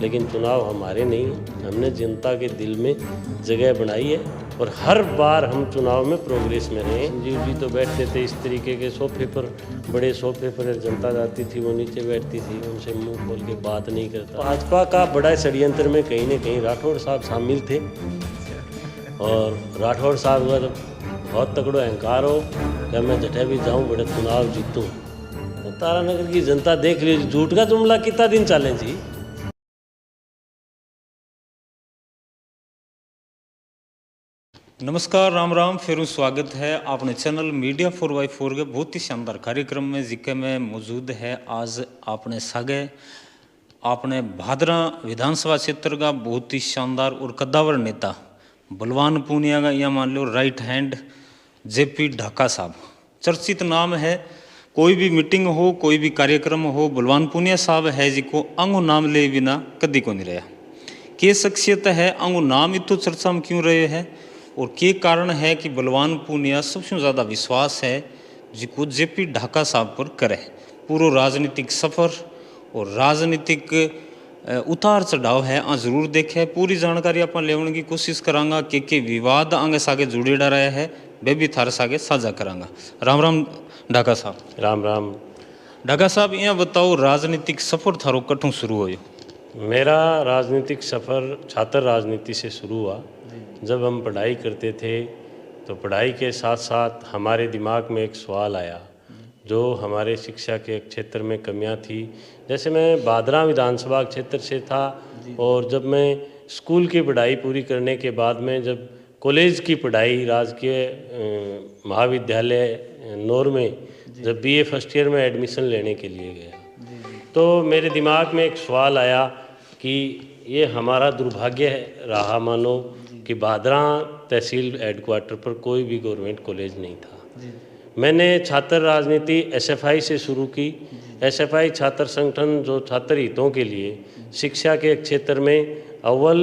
लेकिन चुनाव हमारे नहीं हैं। हमने जनता के दिल में जगह बनाई है और हर बार हम चुनाव में प्रोग्रेस में रहे हैं। संजीव जी तो बैठते थे इस तरीके के सोफे पर, बड़े सोफे पर जनता जाती थी, वो नीचे बैठती थी, उनसे मुंह खोल के बात नहीं करता। भाजपा का बड़ा षड्यंत्र में कहीं न कहीं राठौड़ साहब शामिल थे और राठौड़ साहब का जब बहुत तगड़ो अहंकार हो कि मैं जठे भी जाऊँ बड़े चुनाव जीतूँ, तो तारानगर की जनता देख लीजिए झूठ का जुमला कितना दिन चले जी। नमस्कार, राम राम, फिर स्वागत है आपने चैनल मीडिया 4x4 के बहुत ही शानदार कार्यक्रम में जिसके में मौजूद है। आज आपने सागे आपने भादरा विधानसभा क्षेत्र का बहुत ही शानदार और कद्दावर नेता बलवान पूनिया का यह मान लो राइट हैंड जेपी ढाका साहब, चर्चित नाम है। कोई भी मीटिंग हो, कोई भी कार्यक्रम हो, बलवान पूनिया साहब है जिको अंगो नाम ले बिना कदी को नहीं रहा। के शख्सियत है, अंगो नाम इतो चर्चा में क्यों रहे हैं और के कारण है कि बलवान पूनिया सबसे ज़्यादा विश्वास है जिको जेपी ढाका साहब पर करे। पूरा राजनीतिक सफ़र और राजनीतिक उतार चढ़ाव है आ जरूर देखे। पूरी जानकारी आप लेने की कोशिश करांगा। के विवाद आगे सागे जुड़ेड़ा रहे है वे भी थारे सागे साझा करांगा। राम राम ढाका साहब। राम राम। ढाका साहब यहाँ बताओ, राजनीतिक सफ़र थारो कठों शुरू हो? मेरा राजनीतिक सफ़र छात्र राजनीति से शुरू हुआ। जब हम पढ़ाई करते थे तो पढ़ाई के साथ साथ हमारे दिमाग में एक सवाल आया जो हमारे शिक्षा के क्षेत्र में कमियां थी। जैसे मैं भादरा विधानसभा क्षेत्र से था और जब मैं स्कूल की पढ़ाई पूरी करने के बाद में जब कॉलेज की पढ़ाई राजकीय महाविद्यालय नौर में जब बीए फर्स्ट ईयर में एडमिशन लेने के लिए गया तो मेरे दिमाग में एक सवाल आया कि ये हमारा दुर्भाग्य रहा मानो कि भादरा तहसील हेडक्वार्टर पर कोई भी गवर्नमेंट कॉलेज नहीं था। मैंने छात्र राजनीति एसएफआई से शुरू की। एसएफआई छात्र संगठन जो छात्र हितों के लिए शिक्षा के क्षेत्र में अव्वल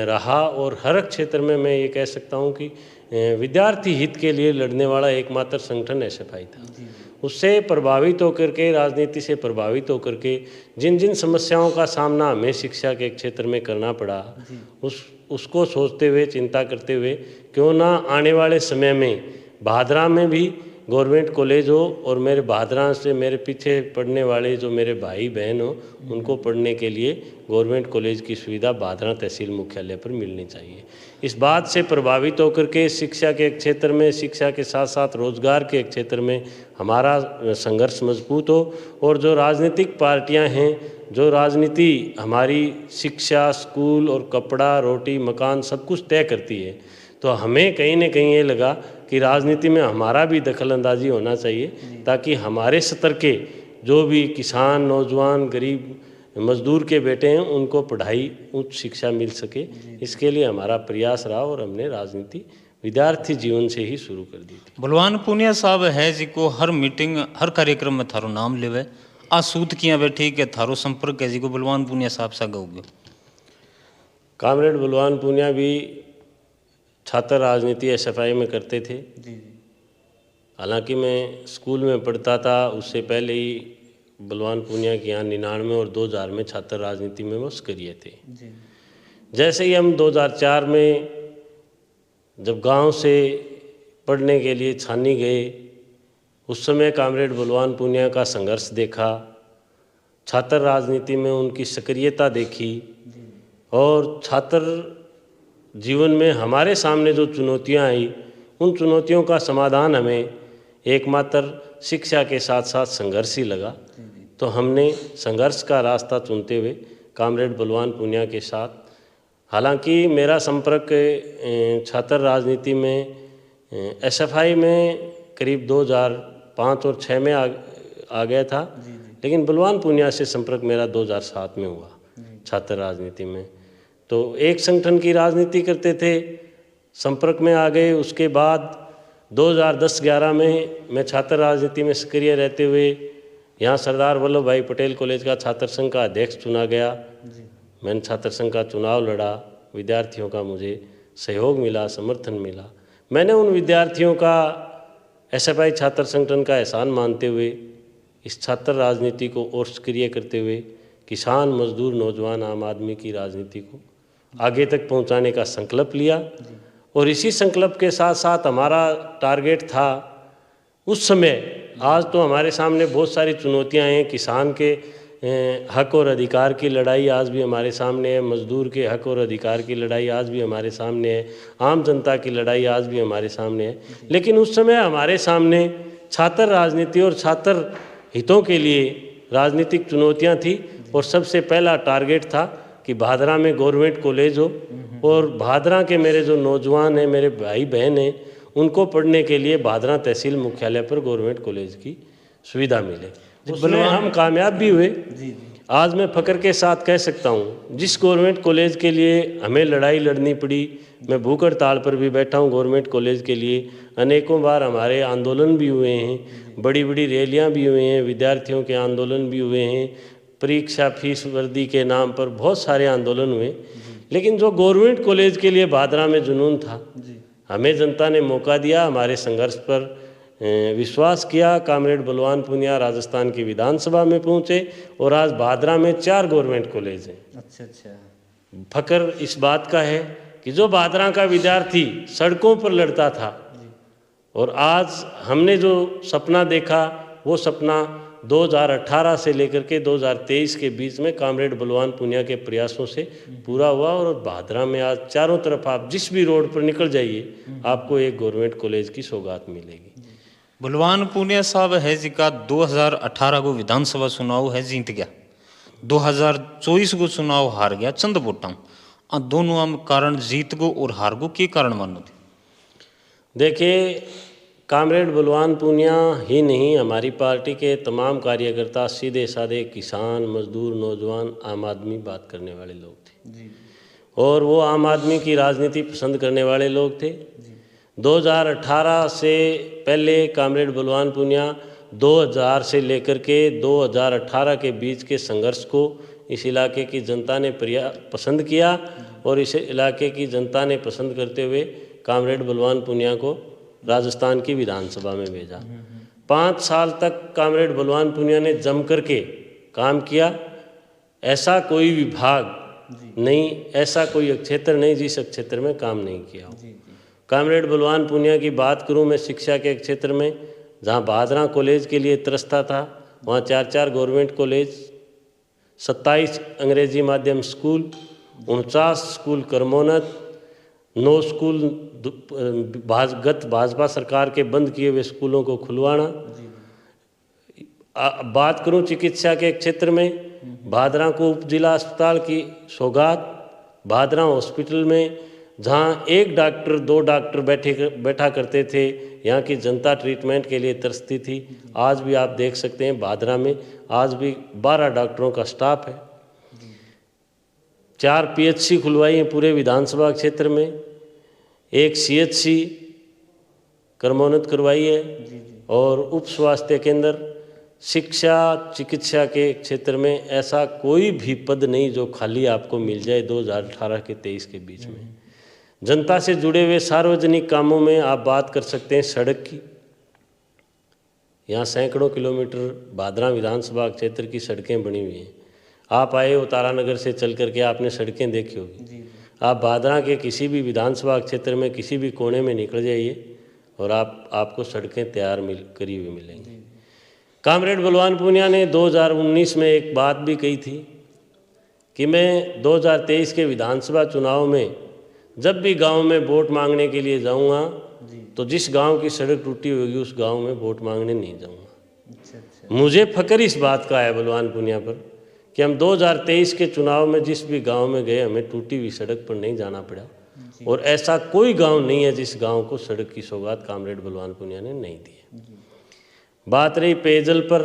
रहा और हर क्षेत्र में मैं ये कह सकता हूँ कि विद्यार्थी हित के लिए लड़ने वाला एकमात्र संगठन एसएफआई था। उससे प्रभावित होकर के, राजनीति से प्रभावित होकर के जिन जिन समस्याओं का सामना हमें शिक्षा के क्षेत्र में करना पड़ा, उसको सोचते हुए, चिंता करते हुए क्यों ना आने वाले समय में भादरा में भी गवर्नमेंट कॉलेज हो और मेरे भादरा से मेरे पीछे पढ़ने वाले जो मेरे भाई बहन हो उनको पढ़ने के लिए गवर्नमेंट कॉलेज की सुविधा भादरा तहसील मुख्यालय पर मिलनी चाहिए। इस बात से प्रभावित होकर के शिक्षा के क्षेत्र में, शिक्षा के साथ साथ रोजगार के क्षेत्र में हमारा संघर्ष मजबूत हो और जो राजनीतिक पार्टियां हैं, जो राजनीति हमारी शिक्षा, स्कूल और कपड़ा, रोटी, मकान सब कुछ तय करती है, तो हमें कहीं न कहीं ये लगा कि राजनीति में हमारा भी दखल अंदाजी होना चाहिए ताकि हमारे स्तर के जो भी किसान, नौजवान, गरीब मजदूर के बेटे हैं उनको पढ़ाई, उच्च शिक्षा मिल सके। इसके लिए हमारा प्रयास रहा और हमने राजनीति विद्यार्थी जीवन से ही शुरू कर दी थी। बलवान पूनिया साहब है जिको हर मीटिंग, हर कार्यक्रम में थारो नाम लेवे, आ सूत किया बैठी के थारो संपर्क है जिको बलवान पूनिया साहब सा गौगे। कामरेड बलवान पूनिया भी छात्र राजनीति एसएफआई में करते थे। हालांकि मैं स्कूल में पढ़ता था, उससे पहले ही बलवान पूनिया के यहाँ 99 और 2000 में छात्र राजनीति में वो सक्रिय थे। जैसे ही हम 2004 में जब गांव से पढ़ने के लिए छानी गए, उस समय कामरेड बलवान पूनिया का संघर्ष देखा, छात्र राजनीति में उनकी सक्रियता देखी और छात्र जीवन में हमारे सामने जो चुनौतियां आई, उन चुनौतियों का समाधान हमें एकमात्र शिक्षा के साथ साथ संघर्ष ही लगा। तो हमने संघर्ष का रास्ता चुनते हुए कामरेड बलवान पूनिया के साथ, हालांकि मेरा संपर्क छात्र राजनीति में एसएफआई में करीब 2005 और 6 में आ गया था, लेकिन बलवान पूनिया से संपर्क मेरा 2007 में हुआ छात्र राजनीति में। तो एक संगठन की राजनीति करते थे, संपर्क में आ गए। उसके बाद 2010-11 में मैं छात्र राजनीति में सक्रिय रहते हुए यहाँ सरदार वल्लभ भाई पटेल कॉलेज का छात्र संघ का अध्यक्ष चुना गया। मैंने छात्र संघ का चुनाव लड़ा, विद्यार्थियों का मुझे सहयोग मिला, समर्थन मिला। मैंने उन विद्यार्थियों का एसएफआई छात्र संगठन का एहसान मानते हुए इस छात्र राजनीति को और सक्रिय करते हुए किसान, मजदूर, नौजवान, आम आदमी की राजनीति को आगे तक पहुंचाने का संकल्प लिया। और इसी संकल्प के साथ साथ हमारा टारगेट था उस समय, आज तो हमारे सामने बहुत सारी चुनौतियां हैं। किसान के हक और अधिकार की लड़ाई आज भी हमारे सामने है, मजदूर के हक और अधिकार की लड़ाई आज भी हमारे सामने है, आम जनता की लड़ाई आज भी हमारे सामने है। लेकिन उस समय हमारे सामने छात्र राजनीति और छात्र हितों के लिए राजनीतिक चुनौतियां थी। और सबसे पहला टारगेट था कि भादरा में गवर्नमेंट कॉलेज हो और भादरा के मेरे जो नौजवान हैं, मेरे भाई बहन हैं, उनको पढ़ने के लिए भादरा तहसील मुख्यालय पर गवर्नमेंट कॉलेज की सुविधा मिले। उसमें हम कामयाब भी हुए। आज मैं फ़ख्र के साथ कह सकता हूँ, जिस गवर्नमेंट कॉलेज के लिए हमें लड़ाई लड़नी पड़ी, मैं भूख हड़ताल पर भी बैठा हूँ गवर्नमेंट कॉलेज के लिए, अनेकों बार हमारे आंदोलन भी हुए हैं, बड़ी बड़ी रैलियाँ भी हुए हैं, विद्यार्थियों के आंदोलन भी हुए हैं, परीक्षा फीस वर्दी के नाम पर बहुत सारे आंदोलन हुए। लेकिन जो गवर्नमेंट कॉलेज के लिए भादरा में जुनून था, हमें जनता ने मौका दिया, हमारे संघर्ष पर विश्वास किया। कामरेड बलवान पुनिया राजस्थान की विधानसभा में पहुंचे और आज भादरा में 4 गवर्नमेंट कॉलेज हैं। अच्छा। फख्र इस बात का है कि जो भादरा का विद्यार्थी सड़कों पर लड़ता था और आज हमने जो सपना देखा, वो सपना 2018 से लेकर के 2023 के बीच में कामरेड बलवान पुनिया के प्रयासों से पूरा हुआ। और भादरा में आज चारों तरफ आप जिस भी रोड पर निकल जाइए, आपको एक गवर्नमेंट कॉलेज की सौगात मिलेगी। बलवान पुनिया साहब है जी का 2018 को विधानसभा चुनाव है जीत गया, 2024 को चुनाव हार गया चंद वोटां। दोनों आम कारण जीत को और हार को के कारण मानो थे? देखिए, कामरेड बलवान पुनिया ही नहीं, हमारी पार्टी के तमाम कार्यकर्ता सीधे साधे किसान, मजदूर, नौजवान, आम आदमी बात करने वाले लोग थे। और वो आम आदमी की राजनीति पसंद करने वाले लोग थे। 2018 से पहले कामरेड बलवान पुनिया 2000 से लेकर के 2018 के बीच के संघर्ष को इस इलाके की जनता ने पसंद किया और इस इलाके की जनता ने पसंद करते हुए कामरेड बलवान पुनिया को राजस्थान की विधानसभा में भेजा। 5 साल तक कामरेड बलवान पुनिया ने जम करके काम किया। ऐसा कोई विभाग नहीं, ऐसा कोई क्षेत्र नहीं जिस क्षेत्र में काम नहीं किया हो। कामरेड बलवान पुनिया की बात करूं मैं शिक्षा के क्षेत्र में, जहां भादरा कॉलेज के लिए तरसता था, वहां 4 गवर्नमेंट कॉलेज, 27 अंग्रेजी माध्यम स्कूल, 49 स्कूल कर्मोन्नत, 9 स्कूल गत भाजपा सरकार के बंद किए हुए स्कूलों को खुलवाना। बात करूं चिकित्सा के क्षेत्र में, भादरा को उप जिला अस्पताल की सौगात, भादरा हॉस्पिटल में जहां 1 डॉक्टर 2 डॉक्टर बैठा करते थे, यहाँ की जनता ट्रीटमेंट के लिए तरसती थी। आज भी आप देख सकते हैं भादरा में आज भी 12 डॉक्टरों का स्टाफ है। 4 PHC खुलवाई हैं पूरे विधानसभा क्षेत्र में, 1 CHC कर्मोन्नत करवाई है और उप स्वास्थ्य केंद्र। शिक्षा चिकित्सा के क्षेत्र में ऐसा कोई भी पद नहीं जो खाली आपको मिल जाए 2018 के 23 के बीच में। जनता से जुड़े हुए सार्वजनिक कामों में आप बात कर सकते हैं सड़क की। यहाँ सैकड़ों किलोमीटर भादरा विधानसभा क्षेत्र की सड़कें बनी हुई हैं। आप आए हो तारानगर से चल करके, आपने सड़कें देखी होगी। आप भादरा के किसी भी विधानसभा क्षेत्र में किसी भी कोने में निकल जाइए और आपको सड़कें तैयार करी हुई मिलेंगी। कामरेड बलवान पुनिया ने 2019 में एक बात भी कही थी कि मैं 2023 के विधानसभा चुनाव में जब भी गांव में वोट मांगने के लिए जाऊंगा तो जिस गांव की सड़क टूटी होगी उस गांव में वोट मांगने नहीं जाऊंगा। मुझे फख्र इस बात का है बलवान पुनिया पर कि हम 2023 के चुनाव में जिस भी गांव में गए हमें टूटी हुई सड़क पर नहीं जाना पड़ा। और ऐसा कोई गांव नहीं है जिस गांव को सड़क की सौगात कामरेड बलवान पुनिया ने नहीं दी है। बात रही पेयजल पर,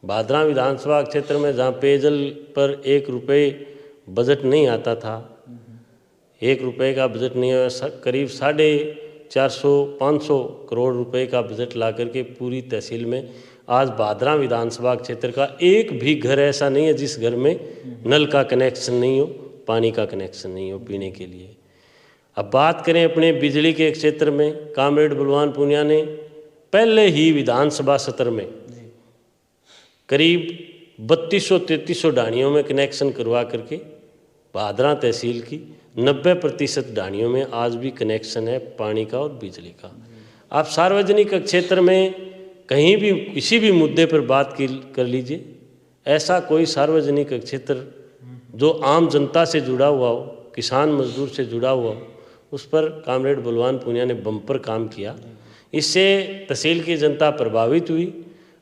भादरा विधानसभा क्षेत्र में जहाँ पेयजल पर 1 रुपये बजट नहीं आता था, 1 रुपये का बजट नहीं है, करीब 450-500 करोड़ रुपए का बजट ला करके पूरी तहसील में आज भादरा विधानसभा क्षेत्र का एक भी घर ऐसा नहीं है जिस घर में नल का कनेक्शन नहीं हो, पानी का कनेक्शन नहीं हो पीने के लिए। अब बात करें अपने बिजली के क्षेत्र में, कामरेड बलवान पुनिया ने पहले ही विधानसभा सत्र में करीब 3200-3300 ढाणियों में कनेक्शन करवा करके भादरा तहसील की 90% ढाणियों में आज भी कनेक्शन है पानी का और बिजली का। आप सार्वजनिक क्षेत्र में कहीं भी किसी भी मुद्दे पर बात कर लीजिए, ऐसा कोई सार्वजनिक क्षेत्र जो आम जनता से जुड़ा हुआ हो, किसान मजदूर से जुड़ा हुआ हो, उस पर कामरेड बलवान पूनिया ने बम्पर काम किया। इससे तहसील की जनता प्रभावित हुई।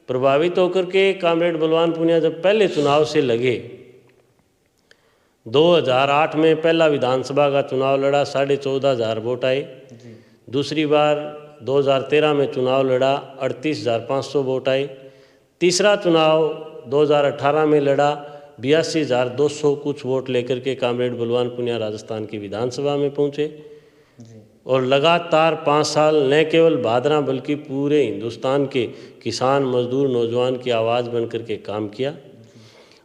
प्रभावित होकर के कामरेड बलवान पूनिया जब पहले चुनाव से लगे, 2008 में पहला विधानसभा का चुनाव लड़ा, 14,500 वोट आए। दूसरी बार 2013 में चुनाव लड़ा, 38,500 वोट आए। तीसरा चुनाव 2018 में लड़ा, 82,200 कुछ वोट लेकर के कामरेड बलवान पूनिया राजस्थान की विधानसभा में पहुँचे और लगातार 5 साल न केवल भादरा बल्कि पूरे हिंदुस्तान के किसान मजदूर नौजवान की आवाज़ बन कर के काम किया।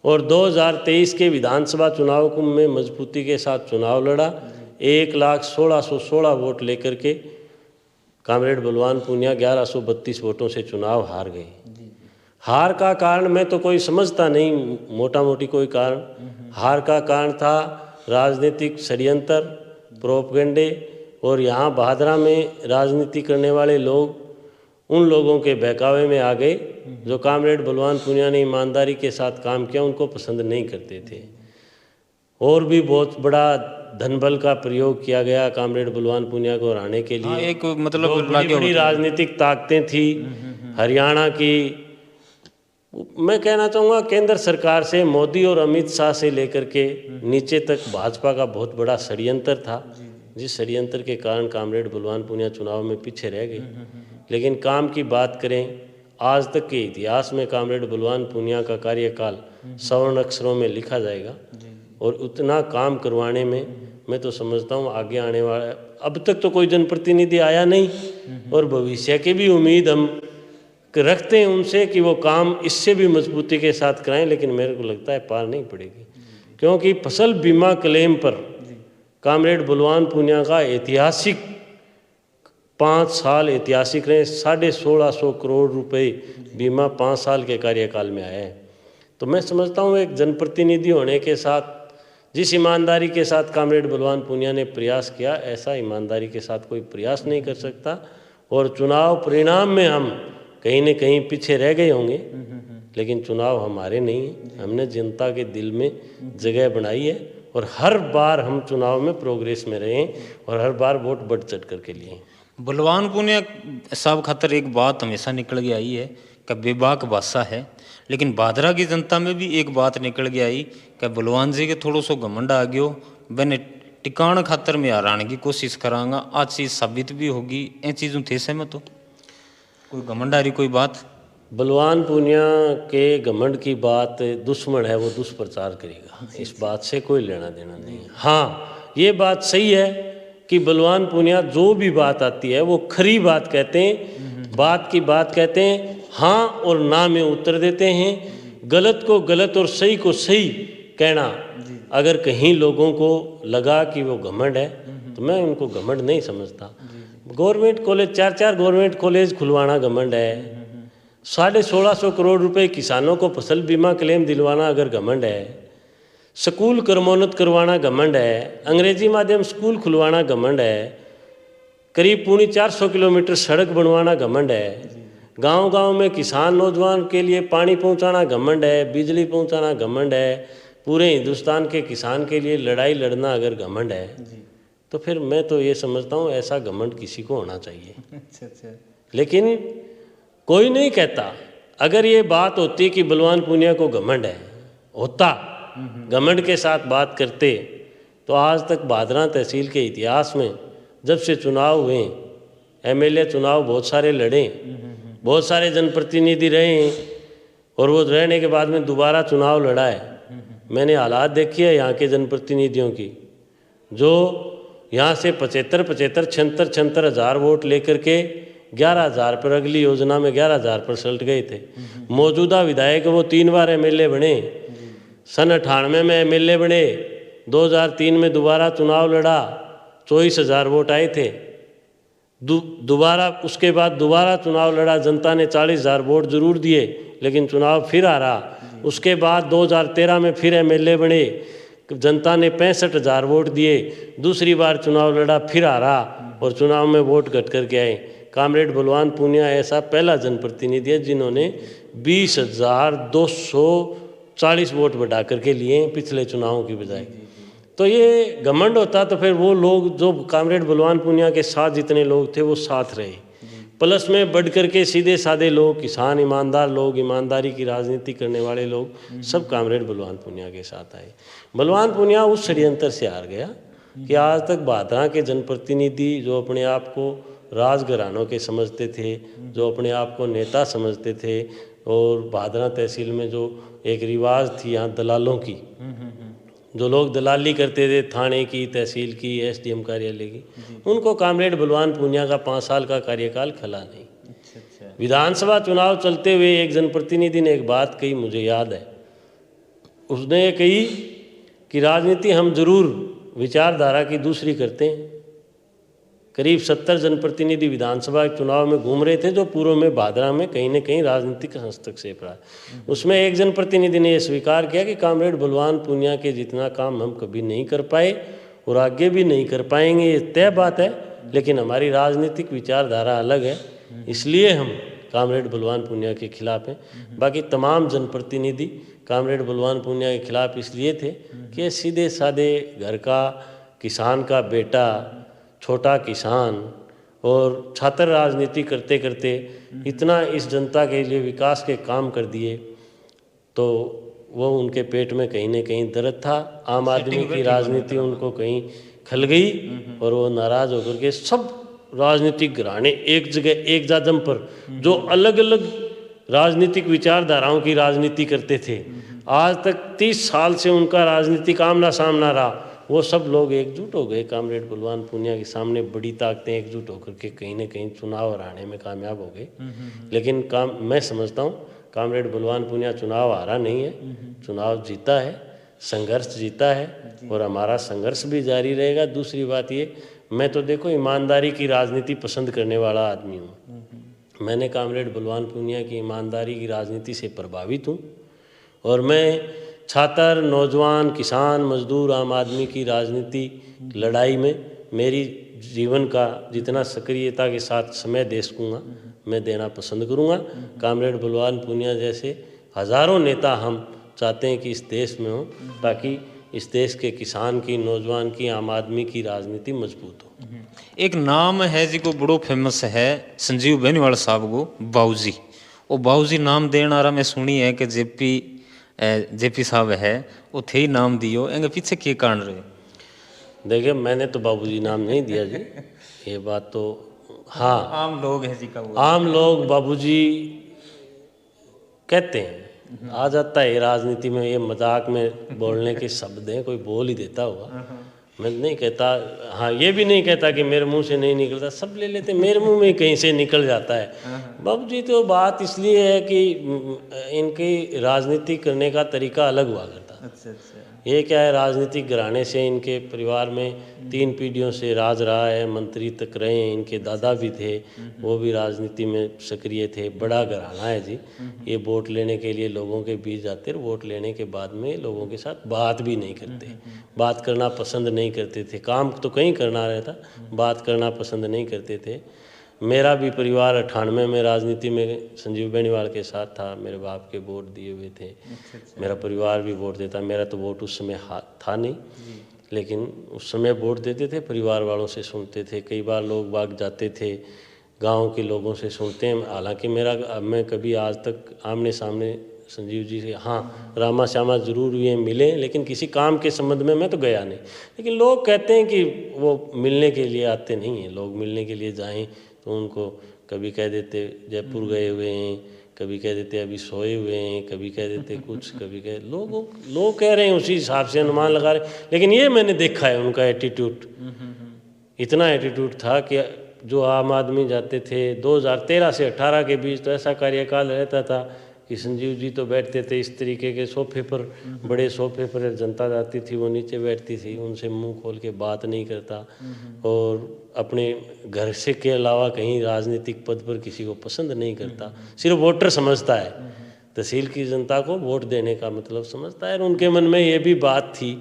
और 2023 के विधानसभा चुनाव में मजबूती के साथ चुनाव लड़ा, 1,16,16 वोट लेकर के कामरेड बलवान पूनिया 1132 वोटों से चुनाव हार गए। हार का कारण मैं तो कोई समझता नहीं, मोटा मोटी कोई कारण। हार का कारण था राजनीतिक षड्यंत्र, प्रोपगंडे, और यहाँ भादरा में राजनीति करने वाले लोग उन लोगों के बहकावे में आ गए जो कामरेड बलवान पूनिया ने ईमानदारी के साथ काम किया, उनको पसंद नहीं करते थे। और भी बहुत बड़ा धनबल का प्रयोग किया गया कामरेड बलवान पूनिया को हराने के लिए। एक मतलब बड़ी राजनीतिक ताकतें थी हरियाणा की। मैं कहना चाहूँगा केंद्र सरकार से, मोदी और अमित शाह से लेकर के नीचे तक भाजपा का बहुत बड़ा षड्यंत्र था, जिस षड्यंत्र के कारण कामरेड बलवान पूनिया चुनाव में पीछे रह गए। लेकिन काम की बात करें, आज तक के इतिहास में कामरेड बलवान पूनिया का कार्यकाल स्वर्ण अक्षरों में लिखा जाएगा। और उतना काम करवाने में मैं तो समझता हूँ आगे आने वाला, अब तक तो कोई जनप्रतिनिधि आया नहीं और भविष्य की भी उम्मीद हम रखते हैं उनसे कि वो काम इससे भी मजबूती के साथ कराएं, लेकिन मेरे को लगता है पार नहीं पड़ेगी। क्योंकि फसल बीमा क्लेम पर कामरेड बलवान पूनिया का ऐतिहासिक 5 साल ऐतिहासिक रहे। 1650 करोड़ रुपए बीमा 5 साल के कार्यकाल में आया है। तो मैं समझता हूँ एक जनप्रतिनिधि होने के साथ जिस ईमानदारी के साथ कामरेड बलवान पूनिया ने प्रयास किया, ऐसा ईमानदारी के साथ कोई प्रयास नहीं कर सकता। और चुनाव परिणाम में हम कहीं न कहीं पीछे रह गए होंगे, लेकिन चुनाव हमारे नहीं है। हमने जनता के दिल में जगह बनाई है और हर बार हम चुनाव में प्रोग्रेस में रहे और हर बार वोट बढ़ चढ़ करके लिए। बलवान पूनिया साहब खातर एक बात हमेशा निकल के आई है कि बेबाक बादशाह है, लेकिन भादरा की जनता में भी एक बात निकल के आई कि बलवान जी के थोड़ो सो घमंड आ गयो, मैंने टिकाण खातर में हराने की कोशिश करांगा। आज चीज़ साबित भी होगी। इन चीज़ों थे सहमत हो? कोई घमंड आ रही कोई बात? बलवान पूनिया के घमंड की बात दुश्मन है, वो दुष्प्रचार करेगा, इस बात से कोई लेना देना नहीं है। हाँ, ये बात सही है कि बलवान पूनिया जो भी बात आती है वो खरी बात कहते हैं, बात की बात कहते हैं, हाँ और ना में उत्तर देते हैं। गलत को गलत और सही को सही कहना, अगर कहीं लोगों को लगा कि वो घमंड है तो मैं उनको घमंड नहीं समझता। गवर्नमेंट कॉलेज 4-4 गवर्नमेंट कॉलेज खुलवाना घमंड है। 1650 करोड़ रुपए किसानों को फसल बीमा क्लेम दिलवाना अगर घमंड है, स्कूल क्रमोन्नत करवाना घमंड है, अंग्रेजी माध्यम स्कूल खुलवाना घमंड है, करीब 450 किलोमीटर सड़क बनवाना घमंड है, गांव-गांव में किसान नौजवान के लिए पानी पहुंचाना घमंड है, बिजली पहुंचाना घमंड है, पूरे हिंदुस्तान के किसान के लिए लड़ाई लड़ना अगर घमंड है, तो फिर मैं तो ये समझता हूँ ऐसा घमंड किसी को होना चाहिए। अच्छा। लेकिन कोई नहीं कहता। अगर ये बात होती कि बलवान पूनिया को घमंड है, होता घमंड के साथ बात करते, तो आज तक भादरा तहसील के इतिहास में जब से चुनाव हुए, एमएलए चुनाव बहुत सारे लड़े, बहुत सारे जनप्रतिनिधि रहे हैं और वो रहने के बाद में दोबारा चुनाव लड़ा है। मैंने हालात देखी है यहाँ के जनप्रतिनिधियों की, जो यहाँ से 75 हज़ार वोट लेकर के 11,000 पर अगली योजना में 11,000 पर सलट गए थे। मौजूदा विधायक वो 3 बार एमएलए बने, सन 98 में एमएलए बने, 2003 में दोबारा चुनाव लड़ा, 24,000 वोट आए थे। दोबारा उसके बाद दोबारा चुनाव लड़ा, जनता ने 40,000 वोट जरूर दिए, लेकिन चुनाव फिर हारा उसके बाद 2013 में फिर एमएलए बने, जनता ने 65,000 वोट दिए, दूसरी बार चुनाव लड़ा, फिर हारा और चुनाव में वोट घट करके आए। कामरेड बलवान पूनिया ऐसा पहला जनप्रतिनिधि है जिन्होंने 20,240 वोट बढ़ा करके लिए पिछले चुनावों की बजाय। तो ये घमंड होता तो फिर वो लोग जो कामरेड बलवान पूनिया के साथ जितने लोग थे वो साथ रहे, प्लस में बढ़ करके सीधे साधे लोग, किसान, ईमानदार लोग, ईमानदारी की राजनीति करने वाले लोग सब कामरेड बलवान पूनिया के साथ आए। बलवान पूनिया उस षड्यंत्र से हार गया कि आज तक भादरा के जनप्रतिनिधि जो अपने आप को राजघरानों के समझते थे, जो अपने आप को नेता समझते थे, और भादरा तहसील में जो एक रिवाज थी यहाँ दलालों की, जो लोग दलाली करते थे थाने की, तहसील की, एसडीएम कार्यालय की, उनको कामरेड बलवान पूनिया का 5 साल का कार्यकाल खला नहीं। विधानसभा चुनाव चलते हुए एक जनप्रतिनिधि ने एक बात कही, मुझे याद है, उसने ये कही कि राजनीति हम जरूर विचारधारा की दूसरी करते हैं। करीब 70 जनप्रतिनिधि विधानसभा चुनाव में घूम रहे थे जो पूर्व में भादरा में कहीं न कहीं राजनीतिक हस्तक्षेप रहा। उसमें एक जनप्रतिनिधि ने यह स्वीकार किया कि कामरेड बलवान पूनिया के जितना काम हम कभी नहीं कर पाए और आगे भी नहीं कर पाएंगे, ये तय बात है, लेकिन हमारी राजनीतिक विचारधारा अलग है, इसलिए हम कामरेड बलवान पूनिया के खिलाफ हैं। बाकी तमाम जनप्रतिनिधि कामरेड बलवान पूनिया के खिलाफ इसलिए थे कि सीधे साधे घर का किसान का बेटा, छोटा किसान, और छात्र राजनीति करते करते इतना इस जनता के लिए विकास के काम कर दिए, तो वो उनके पेट में कहीं न कहीं दर्द था। आम आदमी की राजनीति उनको कहीं खल गई और वो नाराज़ होकर के सब राजनीतिक घराने एक जगह, एक जाजम पर, जो अलग अलग राजनीतिक विचारधाराओं की राजनीति करते थे, आज तक 30 साल से उनका राजनीतिक आमना सामना रहा, वो सब लोग एकजुट हो गए कामरेड बलवान पूनिया के सामने। बड़ी ताकतें एकजुट होकर के कहीं न कहीं चुनाव हराने में कामयाब हो गए। लेकिन मैं समझता हूँ कामरेड बलवान पूनिया चुनाव हारा नहीं है, चुनाव जीता है, संघर्ष जीता है और हमारा संघर्ष भी जारी रहेगा। दूसरी बात ये, मैं तो देखो ईमानदारी की राजनीति पसंद करने वाला आदमी हूँ। मैंने कामरेड बलवान पूनिया की ईमानदारी की राजनीति से प्रभावित हूँ और मैं छात्र, नौजवान, किसान, मजदूर, आम आदमी की राजनीति लड़ाई में मेरी जीवन का जितना सक्रियता के साथ समय दे सकूँगा मैं देना पसंद करूँगा। कामरेड बलवान पूनिया जैसे हज़ारों नेता हम चाहते हैं कि इस देश में हो, ताकि इस देश के किसान की, नौजवान की, आम आदमी की राजनीति मजबूत हो। एक नाम है जी को बड़ो फेमस है, संजीव बेनीवाल साहब को बाऊजी। वो बाऊजी नाम देना रहा मैं सुनी है कि जेपी साहब है वो थे ही नाम दियो, एंगे पीछे के कारण रहे? देखिए, मैंने तो बाबूजी नाम नहीं दिया जी, ये बात तो हाँ आम लोग है जी का, वो आम लोग बाबूजी कहते हैं। आ जाता है राजनीति में, ये मजाक में बोलने के शब्द हैं, कोई बोल ही देता होगा, मैं नहीं कहता। हाँ, ये भी नहीं कहता कि मेरे मुंह से नहीं निकलता, सब ले लेते, मेरे मुंह में कहीं से निकल जाता है। बाबूजी तो बात इसलिए है कि इनकी राजनीति करने का तरीका अलग हुआ करता। अच्छा अच्छा। ये क्या है, राजनीतिक घराने से इनके परिवार में 3 पीढ़ियों से राज रहा है, मंत्री तक रहे हैं, इनके दादा भी थे, वो भी राजनीति में सक्रिय थे। बड़ा घराना है जी, ये वोट लेने के लिए लोगों के बीच जाते, वोट लेने के बाद में लोगों के साथ बात भी नहीं करते, बात करना पसंद नहीं करते थे। काम तो कहीं करना रहता, बात करना पसंद नहीं करते थे। मेरा भी परिवार 98 में राजनीति में संजीव बेनीवाल के साथ था, मेरे बाप के वोट दिए हुए थे। मेरा परिवार भी वोट देता, मेरा तो वोट उस समय था नहीं, लेकिन उस समय वोट देते थे, परिवार वालों से सुनते थे। कई बार लोग बाग जाते थे, गांव के लोगों से सुनते हैं। हालांकि मैं कभी आज तक आमने सामने संजीव जी से, हाँ, रामा श्यामा जरूर हुए मिले, लेकिन किसी काम के संबंध में मैं तो गया नहीं। लेकिन लोग कहते हैं कि वो मिलने के लिए आते नहीं हैं। लोग मिलने के लिए जाएं तो उनको कभी कह देते जयपुर गए हुए हैं, कभी कह देते अभी सोए हुए हैं, कभी कह देते कुछ, कभी कह लोग कह रहे हैं, उसी हिसाब से अनुमान लगा रहे। लेकिन ये मैंने देखा है उनका एटीट्यूड, इतना एटीट्यूड था कि जो आम आदमी जाते थे 2013 से 18 के बीच, तो ऐसा कार्यकाल रहता था कि संजीव जी तो बैठते थे इस तरीके के सोफे पर, बड़े सोफे पर जनता जाती थी, वो नीचे बैठती थी, उनसे मुंह खोल के बात नहीं करता, और अपने घर से के अलावा कहीं राजनीतिक पद पर किसी को पसंद नहीं करता, सिर्फ वोटर समझता है। तहसील की जनता को वोट देने का मतलब समझता है। और उनके मन में ये भी बात थी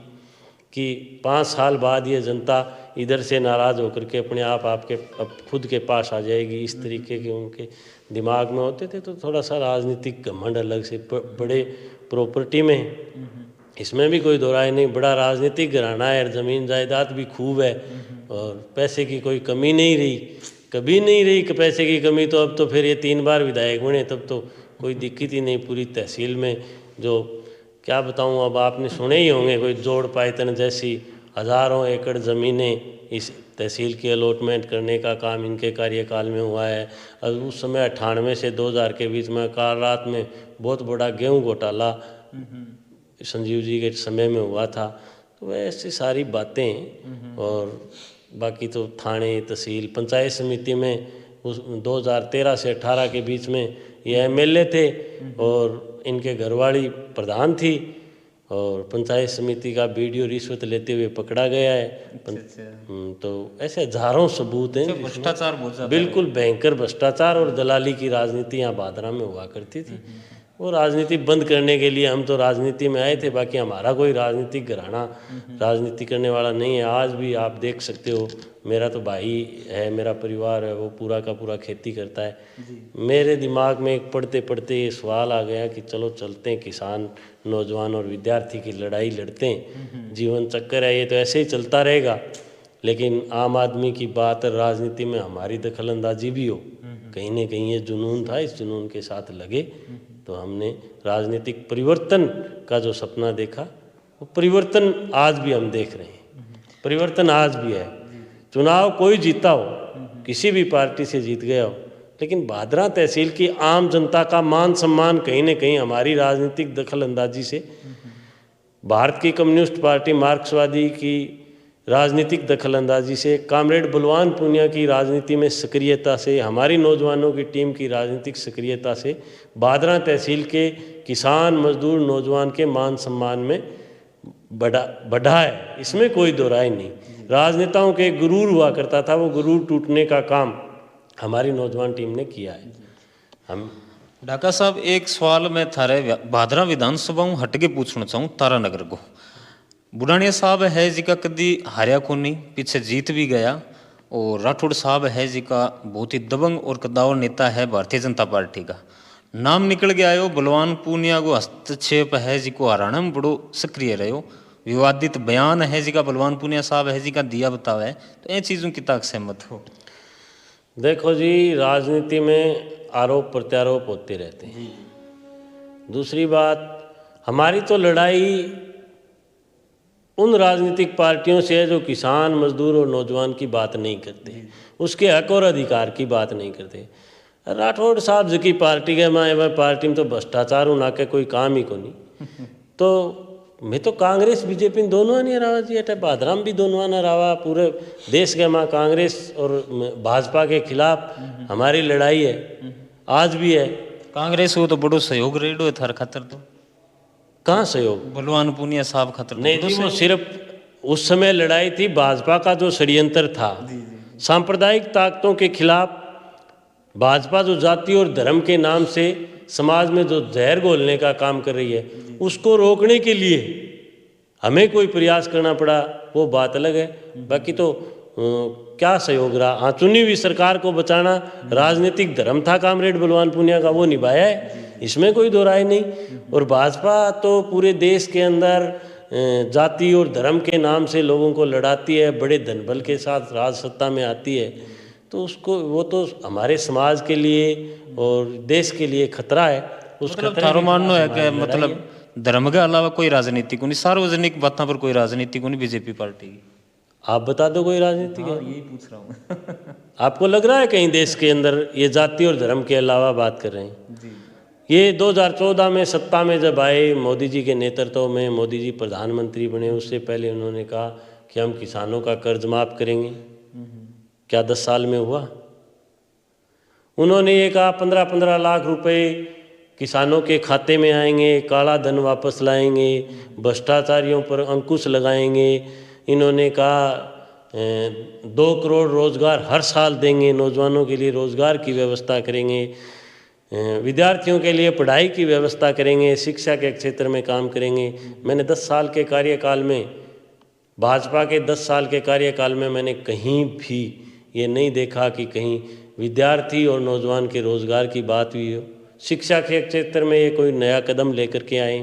कि 5 साल बाद ये जनता इधर से नाराज़ होकर के अपने आप आपके अब खुद के पास आ जाएगी, इस तरीके के उनके दिमाग में होते थे। तो थोड़ा सा राजनीतिक घमंड अलग से बड़े प्रॉपर्टी में, इसमें भी कोई दो राय नहीं, बड़ा राजनीतिक घराना है और ज़मीन जायदाद भी खूब है और पैसे की कोई कमी नहीं रही, कभी नहीं रही कि पैसे की कमी। तो अब तो फिर ये 3 बार विधायक बने, तब तो कोई दिक्कत ही नहीं। पूरी तहसील में जो क्या बताऊं, अब आपने सुने ही होंगे, कोई जोड़ पायतन जैसी हज़ारों एकड़ ज़मीनें इस तहसील की अलॉटमेंट करने का काम इनके कार्यकाल में हुआ है। अब उस समय 98 से 2000 के बीच में काल रात में बहुत बड़ा गेहूं घोटाला संजीव जी के समय में हुआ था। तो ऐसी सारी बातें। और बाकी तो थाने, तहसील, पंचायत समिति में उस 2013 से 18 के बीच में ये एमएलए थे और इनके घरवाली प्रधान थी और पंचायत समिति का बीडीओ रिश्वत लेते हुए पकड़ा गया है। तो ऐसे हजारों सबूत हैं। भ्रष्टाचार बहुत ज़्यादा, बिल्कुल भयंकर भ्रष्टाचार और दलाली की राजनीति यहाँ भादरा में हुआ करती थी। वो राजनीति बंद करने के लिए हम तो राजनीति में आए थे, बाकी हमारा कोई राजनीतिक घराना राजनीति करने वाला नहीं है। आज भी आप देख सकते हो, मेरा तो भाई है, मेरा परिवार है, वो पूरा का पूरा खेती करता है। मेरे दिमाग में एक पढ़ते पढ़ते ये सवाल आ गया कि चलो चलते हैं, किसान, नौजवान और विद्यार्थी की लड़ाई लड़ते हैं। जीवन चक्कर है, ये तो ऐसे ही चलता रहेगा। लेकिन आम आदमी की बात राजनीति में हमारी दखल अंदाजी भी हो, कहीं ना कहीं ये जुनून था, इस जुनून के साथ लगे तो हमने राजनीतिक परिवर्तन का जो सपना देखा, वो परिवर्तन आज भी हम देख रहे हैं। परिवर्तन आज भी है। चुनाव कोई जीता हो, किसी भी पार्टी से जीत गया हो, लेकिन भादरा तहसील की आम जनता का मान सम्मान कहीं न कहीं हमारी राजनीतिक दखल अंदाजी से, भारत की कम्युनिस्ट पार्टी मार्क्सवादी की राजनीतिक दखल अंदाजी से, कामरेड बलवान पूनिया की राजनीति में सक्रियता से, हमारी नौजवानों की टीम की राजनीतिक सक्रियता से भादरा तहसील के किसान, मजदूर, नौजवान के मान सम्मान में बढ़ा है। इसमें कोई दो राय नहीं। राजनेताओं के गुरूर हुआ करता था, वो गुरूर टूटने का काम हमारी नौजवान टीम ने किया है। हम ढाका साहब, एक सवाल मैं थारे भादरा विधानसभा हट के पूछना चाहूँ। तारानगर को बुढ़ानिया साहब है जी का कदी हारिया को नहीं, पीछे जीत भी गया। और राठौड़ साहब है जी का बहुत ही दबंग और कद्दावर नेता है भारतीय जनता पार्टी का। नाम निकल गया हो बलवान पूनिया को हस्तक्षेप है जी को हरियाणा में बड़ो सक्रिय रहे हो। विवादित बयान है जी का बलवान पूनिया साहब है जी का दिया बतावा है, तो इन चीज़ों की ताक सहमत हो? देखो जी, राजनीति में आरोप प्रत्यारोप होते रहते हैं। दूसरी बात, हमारी तो लड़ाई उन राजनीतिक पार्टियों से है जो किसान, मजदूर और नौजवान की बात नहीं करते, उसके हक और अधिकार की बात नहीं करते। राठौड़ साहब जी की पार्टी के मैं पार्टी में तो भ्रष्टाचार ना के कोई काम ही को नहीं। तो मैं तो कांग्रेस बीजेपी दोनों नहीं रहा जी, अटे भादरा में भी दोनों ना रहा। पूरे देश के माँ कांग्रेस और भाजपा के खिलाफ हमारी लड़ाई है, आज भी है। कांग्रेस को तो बड़ो सहयोग रेडो है थार खातर, तो कहाँ सहयोग? बलवान पूनिया साहब खातर नहीं जी, वो सिर्फ उस समय लड़ाई थी भाजपा का जो षड्यंत्र था, सांप्रदायिक ताकतों के खिलाफ। भाजपा जो जाति और धर्म के नाम से समाज में जो जहर घोलने का काम कर रही है, उसको रोकने के लिए हमें कोई प्रयास करना पड़ा, वो बात अलग है। बाकी तो क्या सहयोग रहा? हाँ, चुनी हुई सरकार को बचाना राजनीतिक धर्म था कामरेड बलवान पूनिया का, वो निभाया है, इसमें कोई दो राय नहीं। और भाजपा तो पूरे देश के अंदर जाति और धर्म के नाम से लोगों को लड़ाती है, बड़े धनबल के साथ राज सत्ता में आती है। तो उसको, वो तो हमारे समाज के लिए और देश के लिए खतरा है। उस खतरे मानना है कि मतलब धर्म के अलावा कोई राजनीति को नहीं, सार्वजनिक बातों पर कोई राजनीति को नहीं बीजेपी पार्टी की। आप बता दो कोई राजनीति है? यही पूछ रहा हूँ। आपको लग रहा है कहीं देश के अंदर ये जाति और धर्म के अलावा बात कर रहे हैं? जी। ये 2014 में सत्ता में जब आए, मोदी जी के नेतृत्व में मोदी जी प्रधानमंत्री बने, उससे पहले उन्होंने कहा कि हम किसानों का कर्ज माफ करेंगे। क्या 10 साल में हुआ? उन्होंने ये कहा 15-15 लाख रुपए किसानों के खाते में आएंगे, काला धन वापस लाएंगे, भ्रष्टाचारियों पर अंकुश लगाएंगे। इन्होंने कहा 2 करोड़ रोजगार हर साल देंगे, नौजवानों के लिए रोजगार की व्यवस्था करेंगे। विद्यार्थियों के लिए पढ़ाई की व्यवस्था करेंगे, शिक्षा के क्षेत्र में काम करेंगे। मैंने 10 साल के कार्यकाल में, भाजपा के 10 साल के कार्यकाल में मैंने कहीं भी ये नहीं देखा कि कहीं विद्यार्थी और नौजवान के रोज़गार की बात हुई हो। शिक्षा के क्षेत्र में ये कोई नया कदम लेकर के आए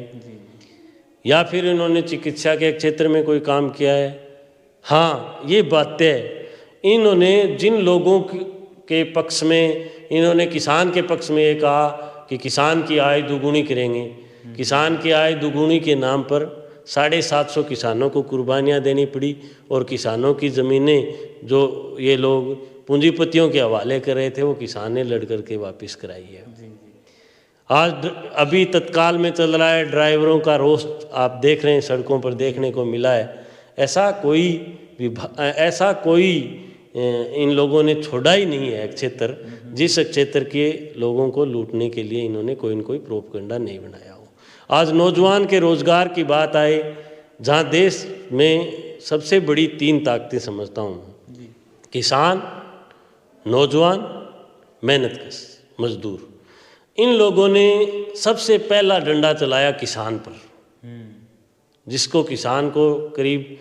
या फिर इन्होंने चिकित्सा के क्षेत्र में कोई काम किया है। हाँ, ये बातें इन्होंने जिन लोगों के पक्ष में, इन्होंने किसान के पक्ष में ये कहा कि किसान की आय दोगुनी करेंगे। किसान की आय दोगुनी के नाम पर 750 किसानों को कुर्बानियाँ देनी पड़ी और किसानों की ज़मीनें जो ये लोग पूंजीपतियों के हवाले कर रहे थे वो किसान ने लड़ करके वापस कराई है। आज अभी तत्काल में चल रहा है ड्राइवरों का रोष, आप देख रहे हैं सड़कों पर देखने को मिला है। ऐसा कोई इन लोगों ने छोड़ा ही नहीं है क्षेत्र, जिस क्षेत्र के लोगों को लूटने के लिए इन्होंने कोई न कोई प्रोपगंडा नहीं बनाया हो। आज नौजवान के रोज़गार की बात आए, जहाँ देश में सबसे बड़ी 3 ताकतें समझता हूँ, किसान, नौजवान, मेहनतकश मजदूर। इन लोगों ने सबसे पहला डंडा चलाया किसान पर, जिसको किसान को करीब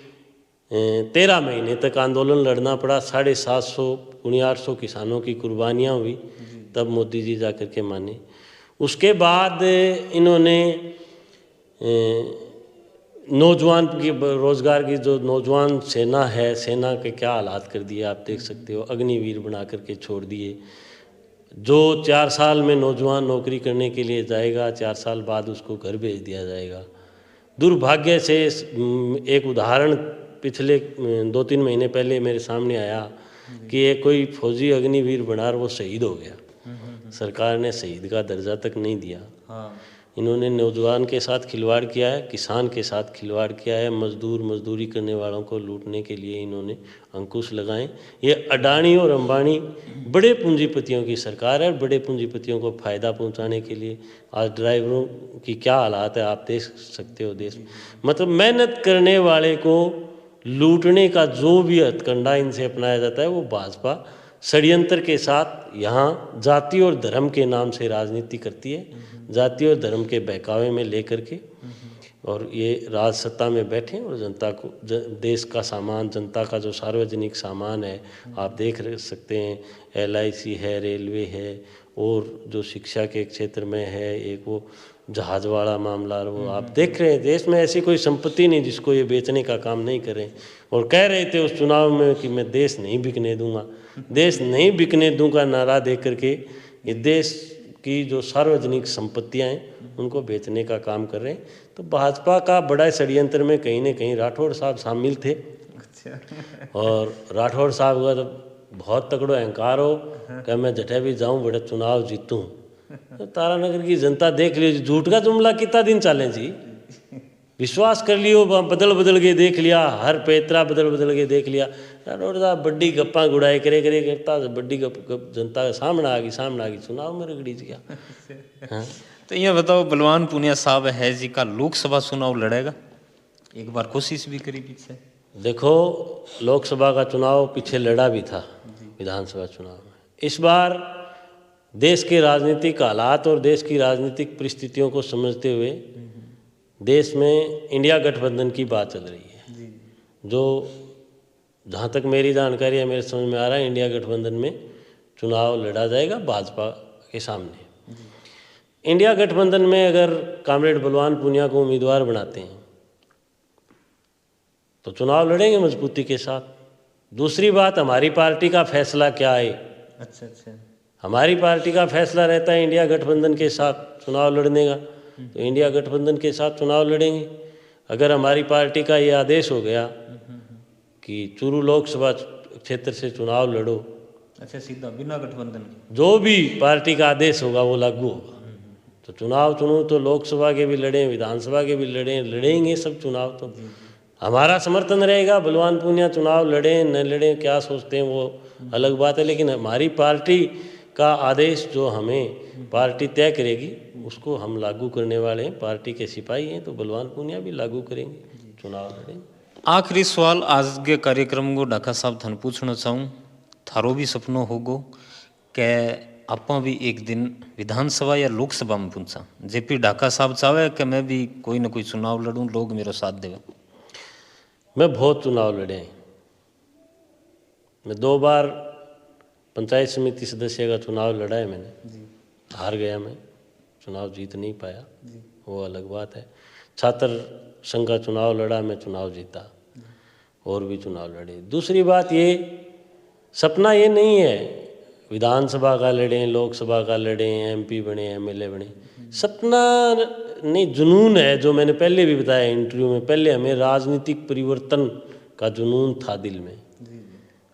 13 महीने तक आंदोलन लड़ना पड़ा। 750-800 किसानों की कुर्बानियाँ हुई, तब मोदी जी जा कर के माने। उसके बाद इन्होंने नौजवान की रोज़गार की जो नौजवान सेना है, सेना के क्या हालात कर दिए आप देख सकते हो। अग्निवीर बना करके छोड़ दिए। जो 4 साल में नौजवान नौकरी करने के लिए जाएगा, 4 साल बाद उसको घर भेज दिया जाएगा। दुर्भाग्य से एक उदाहरण पिछले 2-3 महीने पहले मेरे सामने आया कि एक कोई फौजी अग्निवीर बना और वो शहीद हो गया। सरकार ने शहीद का दर्जा तक नहीं दिया। इन्होंने नौजवान के साथ खिलवाड़ किया है, किसान के साथ खिलवाड़ किया है। मजदूरी करने वालों को लूटने के लिए इन्होंने अंकुश लगाए। ये अडानी और अंबानी बड़े पूंजीपतियों की सरकार है। बड़े पूंजीपतियों को फ़ायदा पहुंचाने के लिए आज ड्राइवरों की क्या हालात है आप देख सकते हो। देश मतलब मेहनत करने वाले को लूटने का जो भी हथकंडा इनसे अपनाया जाता है, वो भाजपा षड्यंत्र के साथ यहाँ जाति और धर्म के नाम से राजनीति करती है। जाति और धर्म के बहकावे में लेकर के और ये राज सत्ता में बैठे और जनता को, देश का सामान, जनता का जो सार्वजनिक सामान है आप देख सकते हैं। LIC है, रेलवे है, और जो शिक्षा के क्षेत्र में है एक वो जहाज वाला मामला, वो आप देख रहे हैं। देश में ऐसी कोई संपत्ति नहीं जिसको ये बेचने का काम नहीं करें। और कह रहे थे उस चुनाव में कि मैं देश नहीं बिकने दूंगा। देश नहीं बिकने दूंगा नारा दे करके ये देश की जो सार्वजनिक संपत्तियां हैं उनको बेचने का काम कर रहे हैं। तो भाजपा का बड़ा षड्यंत्र में कहीं न कहीं राठौड़ साहब शामिल थे। और राठौड़ साहब का तो बहुत तगड़ो अहंकार हो कि मैं जठे भी जाऊं बड़े चुनाव जीतूं। तो तारानगर की जनता देख लियो, झूठ का जुमला कितना दिन चले जी। विश्वास कर लियो, बदल के देख लिया, हर पैतरा बदल के देख लिया। राठौड़ साहब बड्डी गप्पा गुड़ाई करे करता, बड्डी गप जनता के सामने आ गई, चुनाव में रगड़ी गया। हाँ? तो ये बताओ, बलवान पूनिया साहब है जी का लोकसभा चुनाव लड़ेगा? एक बार कोशिश भी करी पीछे। देखो, लोकसभा का चुनाव पीछे लड़ा भी था, विधानसभा चुनाव में। इस बार देश के राजनीतिक हालात और देश की राजनीतिक परिस्थितियों को समझते हुए देश में इंडिया गठबंधन की बात चल रही है। जो जहाँ तक मेरी जानकारी है, मेरे समझ में आ रहा है, इंडिया गठबंधन में चुनाव लड़ा जाएगा भाजपा के सामने। इंडिया गठबंधन में अगर कॉमरेड बलवान पूनिया को उम्मीदवार बनाते हैं तो चुनाव लड़ेंगे मजबूती के साथ। दूसरी बात, हमारी पार्टी का फैसला क्या है। अच्छा। हमारी पार्टी का फैसला रहता है इंडिया गठबंधन के साथ चुनाव लड़ने का, तो इंडिया गठबंधन के साथ चुनाव लड़ेंगे। अगर हमारी पार्टी का ये आदेश हो गया कि चूरू लोकसभा क्षेत्र से चुनाव लड़ो, अच्छा, सीधा बिना गठबंधन के जो भी पार्टी का आदेश होगा वो लागू होगा। तो चुनाव चुनूँ तो लोकसभा के भी लड़ें, विधानसभा के भी लड़ेंगे सब चुनाव। तो हमारा समर्थन रहेगा। बलवान पूनिया चुनाव लड़ें न लड़ें, क्या सोचते हैं वो अलग बात है, लेकिन हमारी पार्टी का आदेश जो हमें पार्टी तय करेगी उसको हम लागू करने वाले हैं। पार्टी के सिपाही हैं, तो बलवान पूनिया भी लागू करेंगे, चुनाव लड़ेंगे। आखिरी सवाल आज के कार्यक्रम को ढाका साहब थाने पूछना चाहूँ, थारो भी सपनो होगो कि आपा भी एक दिन विधानसभा या लोकसभा में पूछा, जेपी ढाका साहब चाहे कि मैं भी कोई ना कोई चुनाव लड़ूं, लोग मेरा साथ देवे? मैं बहुत चुनाव लड़े हैं। मैं 2 बार पंचायत समिति सदस्य का चुनाव लड़ा है मैंने, हार गया मैं, चुनाव जीत नहीं पाया, वो अलग बात है। छात्र संघ का चुनाव लड़ा, मैं चुनाव जीता, और भी चुनाव लड़े। दूसरी बात ये, सपना ये नहीं है विधानसभा का लड़ें, लोकसभा का लड़ें, एमपी बने, एमएलए बने, सपना नहीं, जुनून है। जो मैंने पहले भी बताया इंटरव्यू में, पहले हमें राजनीतिक परिवर्तन का जुनून था दिल में,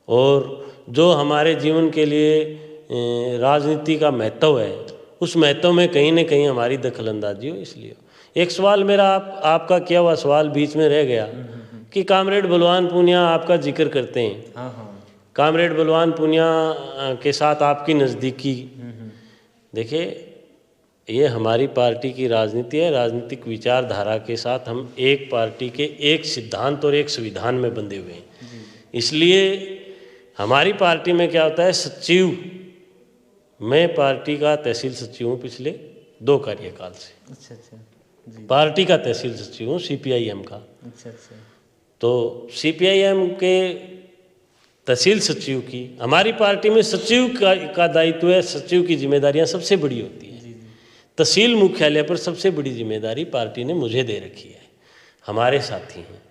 और जो हमारे जीवन के लिए राजनीति का महत्व है, उस महत्व में कहीं ना कहीं हमारी दखलंदाजी हो। इसलिए एक सवाल मेरा आपका किया हुआ सवाल बीच में रह गया कि कामरेड बलवान पूनिया आपका जिक्र करते हैं। हाँ, कामरेड बलवान पूनिया के साथ आपकी नज़दीकी, देखिए ये हमारी पार्टी की राजनीति है। राजनीतिक विचारधारा के साथ हम एक पार्टी के एक सिद्धांत और एक संविधान में बंधे हुए हैं। इसलिए हमारी पार्टी में क्या होता है, सचिव, मैं पार्टी का तहसील सचिव हूँ पिछले 2 कार्यकाल से। अच्छा जी। पार्टी का तहसील सचिव हूँ सीपीआईएम का। अच्छा। तो सीपीआईएम के तहसील सचिव की, हमारी पार्टी में सचिव का दायित्व है, सचिव की जिम्मेदारियां सबसे बड़ी होती है। तहसील मुख्यालय पर सबसे बड़ी जिम्मेदारी पार्टी ने मुझे दे रखी है, हमारे साथी हैं।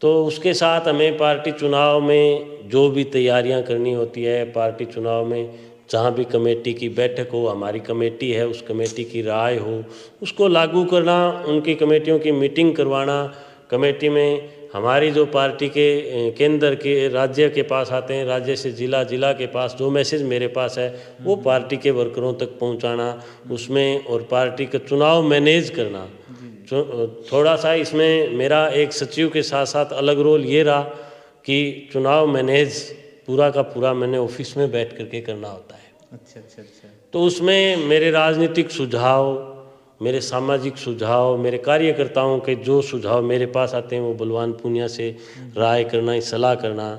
तो उसके साथ हमें पार्टी चुनाव में जो भी तैयारियां करनी होती है, पार्टी चुनाव में जहाँ भी कमेटी की बैठक हो, हमारी कमेटी है, उस कमेटी की राय हो, उसको लागू करना, उनकी कमेटियों की मीटिंग करवाना, कमेटी में हमारी जो पार्टी के केंद्र के राज्य के पास आते हैं, राज्य से जिला, जिला के पास जो मैसेज मेरे पास है वो पार्टी के वर्करों तक पहुंचाना, उसमें और पार्टी का चुनाव मैनेज करना। थोड़ा सा इसमें मेरा एक सचिव के साथ साथ अलग रोल ये रहा कि चुनाव मैनेज पूरा का पूरा मैंने ऑफिस में बैठ करके करना होता है। अच्छा। तो उसमें मेरे राजनीतिक सुझाव, मेरे सामाजिक सुझाव, मेरे कार्यकर्ताओं के जो सुझाव मेरे पास आते हैं वो बलवान पूनिया से राय करना, सलाह करना।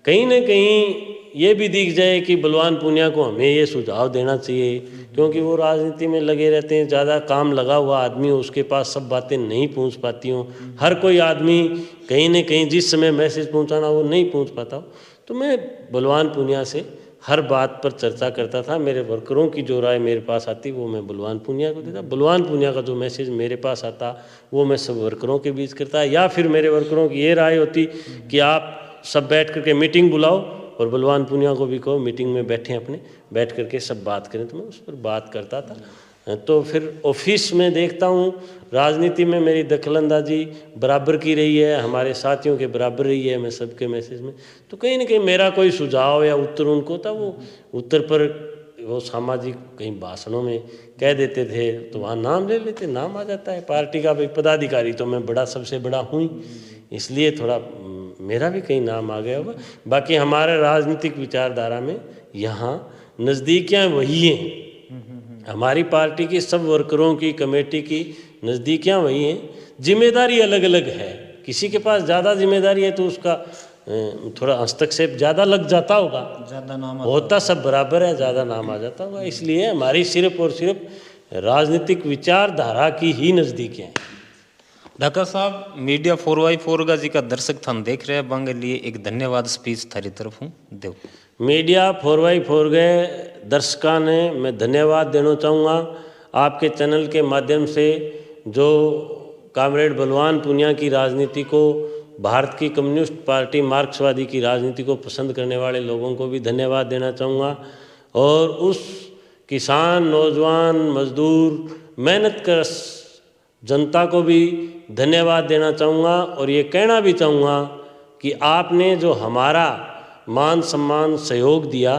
कहीं ना कहीं ये भी दिख जाए कि बलवान पूनिया को हमें ये सुझाव देना चाहिए, क्योंकि वो राजनीति में लगे रहते हैं, ज़्यादा काम लगा हुआ आदमी, उसके पास सब बातें नहीं पहुंच पाती हों। हर कोई आदमी कहीं ना कहीं जिस समय मैसेज पहुंचाना वो नहीं पहुंच पाता हो। तो मैं बलवान पूनिया से हर बात पर चर्चा करता था। मेरे वर्करों की जो राय मेरे पास आती वो मैं बलवान पूनिया को देता, बलवान पूनिया का जो मैसेज मेरे पास आता वो मैं सब वर्करों के बीच करता। या फिर मेरे वर्करों की ये राय होती कि आप सब बैठ करके मीटिंग बुलाओ और बलवान पूनिया को भी कहो मीटिंग में बैठें, अपने बैठ करके सब बात करें, तो मैं उस पर बात करता था। तो फिर ऑफिस में देखता हूँ राजनीति में मेरी दखलंदाजी बराबर की रही है, हमारे साथियों के बराबर रही है, मैं सबके मैसेज में। तो कहीं ना कहीं मेरा कोई सुझाव या उत्तर उनको था, वो उत्तर पर वो सामाजिक कहीं भाषणों में कह देते थे तो वहाँ नाम ले लेते, नाम आ जाता है पार्टी का भाई पदाधिकारी, तो मैं बड़ा सबसे बड़ा हूँ, इसलिए थोड़ा मेरा भी कहीं नाम आ गया होगा। बाकी हमारे राजनीतिक विचारधारा में यहाँ नज़दीकियाँ वही हैं, हमारी पार्टी की सब वर्करों की, कमेटी की नज़दीकियाँ वही हैं। जिम्मेदारी अलग अलग है, किसी के पास ज़्यादा जिम्मेदारी है तो उसका थोड़ा हस्तक्षेप ज़्यादा लग जाता होगा, ज़्यादा नाम होता सब बराबर है, ज़्यादा नाम आ जाता होगा। इसलिए हमारी सिर्फ और सिर्फ राजनीतिक विचारधारा की ही नज़दीकियाँ हैं। ढाका साहब, मीडिया 4x4 जी का दर्शक थान देख रहे हैं, बांगे लिए एक धन्यवाद स्पीच थारी तरफ हूँ देव। मीडिया 4x4 गए दर्शकों ने मैं धन्यवाद देना चाहूँगा आपके चैनल के माध्यम से, जो कामरेड बलवान पूनिया की राजनीति को, भारत की कम्युनिस्ट पार्टी मार्क्सवादी की राजनीति को पसंद करने वाले लोगों को भी धन्यवाद देना चाहूँगा, और उस किसान, नौजवान, मजदूर, मेहनतकश जनता को भी धन्यवाद देना चाहूँगा। और ये कहना भी चाहूँगा कि आपने जो हमारा मान सम्मान सहयोग दिया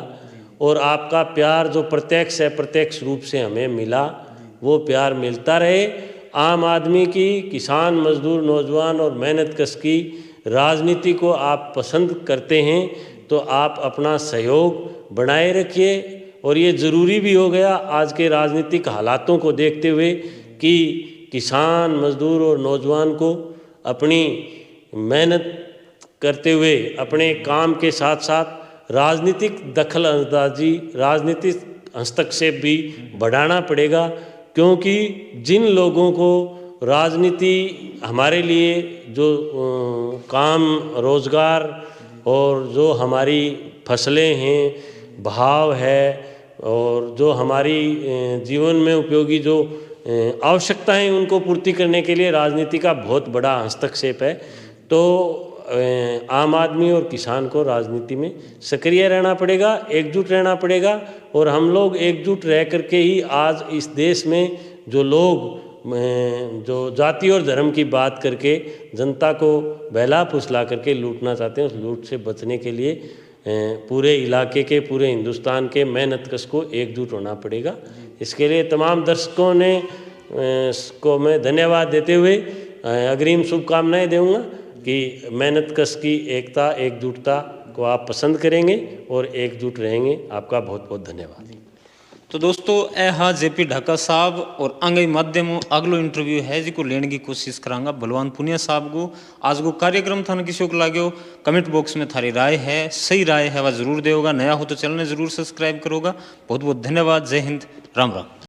और आपका प्यार जो प्रत्यक्ष है प्रत्यक्ष रूप से हमें मिला, वो प्यार मिलता रहे। आम आदमी की, किसान, मजदूर, नौजवान और मेहनतकश की राजनीति को आप पसंद करते हैं तो आप अपना सहयोग बनाए रखिए। और ये ज़रूरी भी हो गया आज के राजनीतिक हालातों को देखते हुए कि किसान, मजदूर और नौजवान को अपनी मेहनत करते हुए अपने काम के साथ साथ राजनीतिक दखल अंदाजी, राजनीतिक हस्तक्षेप भी बढ़ाना पड़ेगा, क्योंकि जिन लोगों को राजनीति हमारे लिए जो काम रोज़गार और जो हमारी फसलें हैं, भाव है और जो हमारी जीवन में उपयोगी जो आवश्यकताएं उनको पूर्ति करने के लिए राजनीति का बहुत बड़ा हस्तक्षेप है। तो आम आदमी और किसान को राजनीति में सक्रिय रहना पड़ेगा, एकजुट रहना पड़ेगा। और हम लोग एकजुट रह करके ही आज इस देश में जो लोग जो जाति और धर्म की बात करके जनता को बहला फुसला करके लूटना चाहते हैं, उस लूट से बचने के लिए पूरे इलाके के, पूरे हिंदुस्तान के मेहनतकश को एकजुट होना पड़ेगा। इसके लिए तमाम दर्शकों ने को मैं धन्यवाद देते हुए अग्रिम शुभकामनाएं दूंगा कि मेहनतकश की एकता, एकजुटता को आप पसंद करेंगे और एकजुट रहेंगे। आपका बहुत बहुत धन्यवाद। तो दोस्तों हा जेपी ढाका साहब और अंगई माध्यम अगलो इंटरव्यू है जी को लेने की कोशिश करांगा बलवान पुनिया साहब को। आज को कार्यक्रम थाने किसी को लाग्यो कमेंट बॉक्स में थारी राय है, सही राय है वह जरूर देगा। नया हो तो चैनल जरूर सब्सक्राइब करोगा। बहुत बहुत धन्यवाद। जय हिंद, राम राम।